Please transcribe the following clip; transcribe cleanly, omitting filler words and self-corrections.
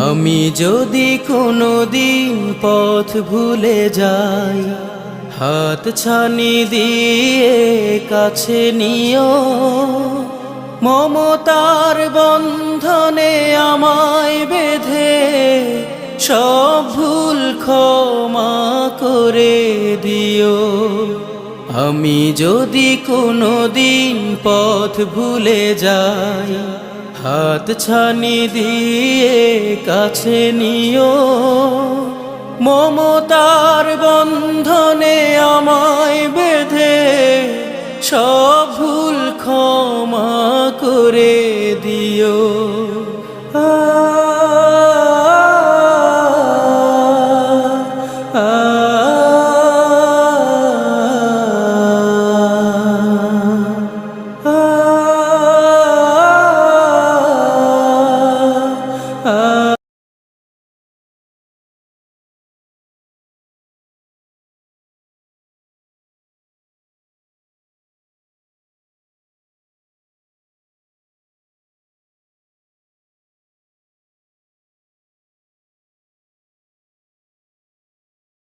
আমি যদি কোনোদিন পথ ভুলে যাই, হাত ছানি দিয়ে কাছে নিও, মমতার বন্ধনে আমায় বেঁধে সব ভুল ক্ষমা করে দিও। আমি যদি কোনোদিন পথ ভুলে যাই, হাত ছানি দিয়ে কাছে নিও, মমতার বন্ধনে আমায় বেঁধে সব ভুল ক্ষমা করে দিও।